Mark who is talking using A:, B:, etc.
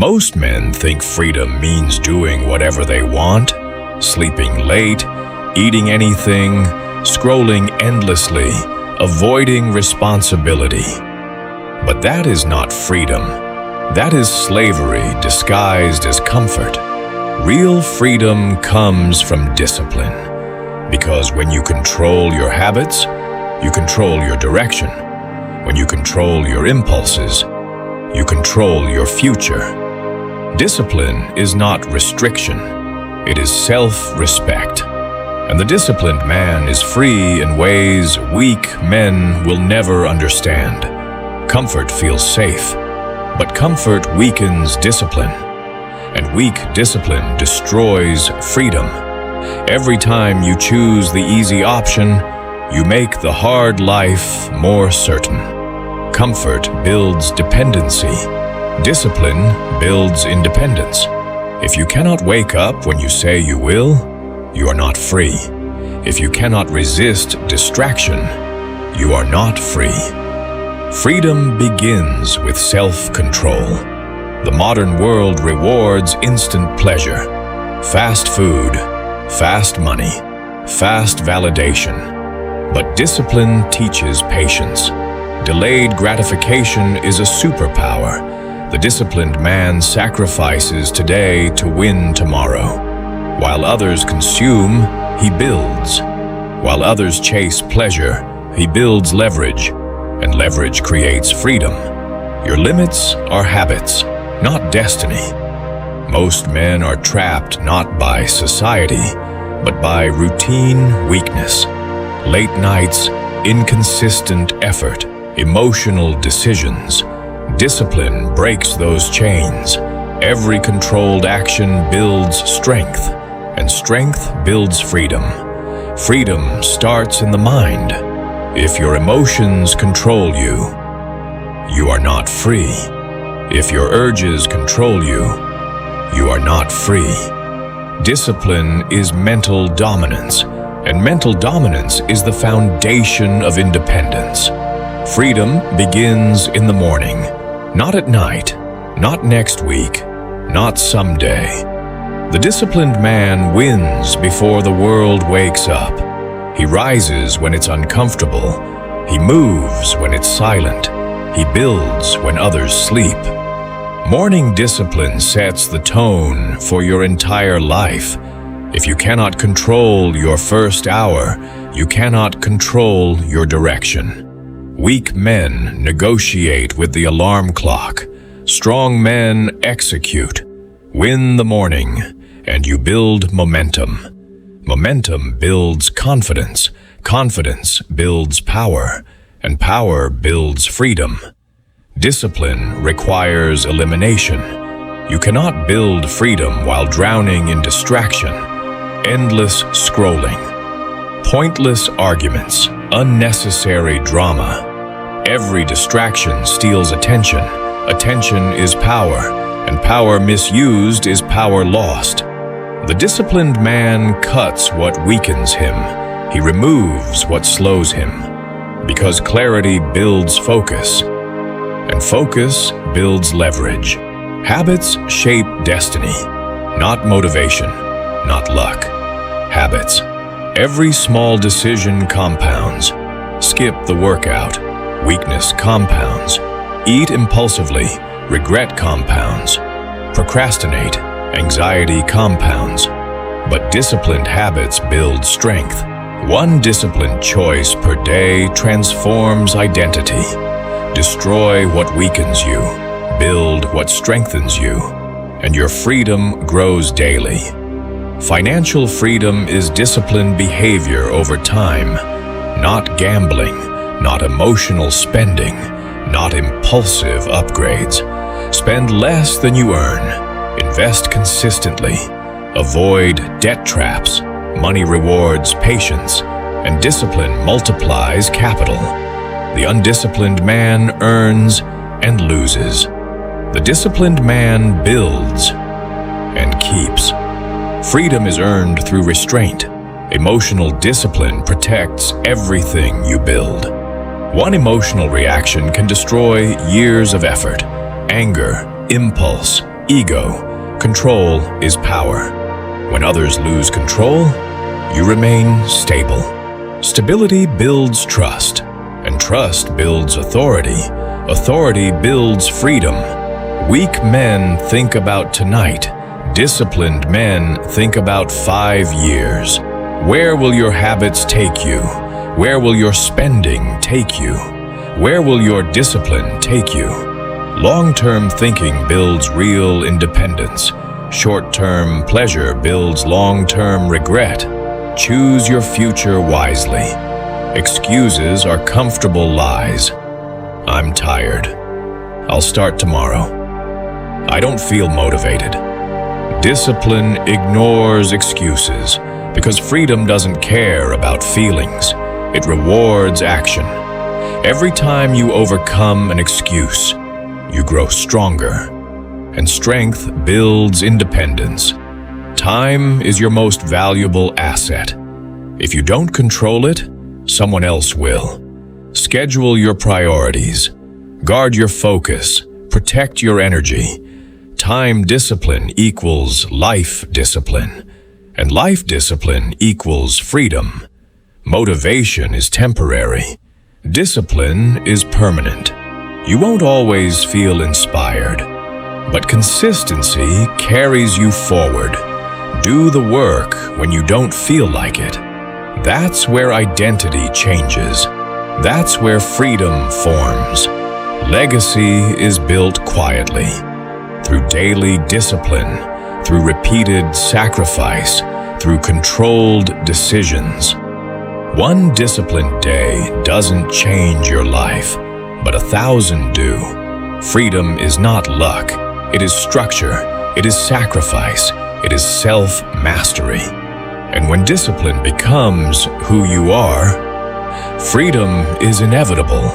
A: Most men think freedom means doing whatever they want, sleeping late, eating anything, scrolling endlessly, avoiding responsibility. But that is not freedom. That is slavery disguised as comfort. Real freedom comes from discipline, because when you control your habits, you control your direction. When you control your impulses, you control your future. Discipline is not restriction, it is self-respect. And the disciplined man is free in ways weak men will never understand. Comfort feels safe, but comfort weakens discipline, and weak discipline destroys freedom. Every time you choose the easy option, you make the hard life more certain. Comfort builds dependency. Discipline builds independence. If you cannot wake up when you say you will, you are not free. If you cannot resist distraction, you are not free. Freedom begins with self-control. The modern world rewards instant pleasure, fast food, fast money, fast validation. But discipline teaches patience. Delayed gratification is a superpower. The disciplined man sacrifices today to win tomorrow. While others consume, he builds. While others chase pleasure, he builds leverage, and leverage creates freedom. Your limits are habits, not destiny. Most men are trapped not by society, but by routine weakness. Late nights, inconsistent effort, emotional decisions. Discipline breaks those chains. Every controlled action builds strength, and strength builds freedom. Freedom starts in the mind. If your emotions control you, you are not free. If your urges control you, you are not free. Discipline is mental dominance, and mental dominance is the foundation of independence. Freedom begins in the morning. Not at night, not next week, not someday. The disciplined man wins before the world wakes up. He rises when it's uncomfortable. He moves when it's silent. He builds when others sleep. Morning discipline sets the tone for your entire life. If you cannot control your first hour, you cannot control your direction. Weak men negotiate with the alarm clock. Strong men execute. Win the morning, and you build momentum. Momentum builds confidence. Confidence builds power, and power builds freedom. Discipline requires elimination. You cannot build freedom while drowning in distraction, endless scrolling, pointless arguments, unnecessary drama. Every distraction steals attention. Attention is power, and power misused is power lost. The disciplined man cuts what weakens him. He removes what slows him. Because clarity builds focus, and focus builds leverage. Habits shape destiny, not motivation, not luck. Habits. Every small decision compounds. Skip the workout. Weakness compounds. Eat impulsively. Regret compounds. Procrastinate. Anxiety compounds. But disciplined habits build strength. One disciplined choice per day transforms identity. Destroy what weakens you. Build what strengthens you. And your freedom grows daily. Financial freedom is disciplined behavior over time, not gambling, not emotional spending, not impulsive upgrades. Spend less than you earn. Invest consistently. Avoid debt traps. Money rewards patience, and discipline multiplies capital. The undisciplined man earns and loses. The disciplined man builds and keeps. Freedom is earned through restraint. Emotional discipline protects everything you build. One emotional reaction can destroy years of effort. Anger, impulse, ego, control is power. When others lose control, you remain stable. Stability builds trust, and trust builds authority. Authority builds freedom. Weak men think about tonight. Disciplined men think about 5 years. Where will your habits take you? Where will your spending take you? Where will your discipline take you? Long-term thinking builds real independence. Short-term pleasure builds long-term regret. Choose your future wisely. Excuses are comfortable lies. I'm tired. I'll start tomorrow. I don't feel motivated. Discipline ignores excuses because freedom doesn't care about feelings. It rewards action. Every time you overcome an excuse, you grow stronger. And strength builds independence. Time is your most valuable asset. If you don't control it, someone else will. Schedule your priorities. Guard your focus. Protect your energy. Time discipline equals life discipline. And life discipline equals freedom. Motivation is temporary. Discipline is permanent. You won't always feel inspired, but consistency carries you forward. Do the work when you don't feel like it. That's where identity changes. That's where freedom forms. Legacy is built quietly, through daily discipline, through repeated sacrifice, through controlled decisions. One disciplined day doesn't change your life, but 1,000 do. Freedom is not luck. It is structure. It is sacrifice. It is self-mastery. And when discipline becomes who you are, freedom is inevitable.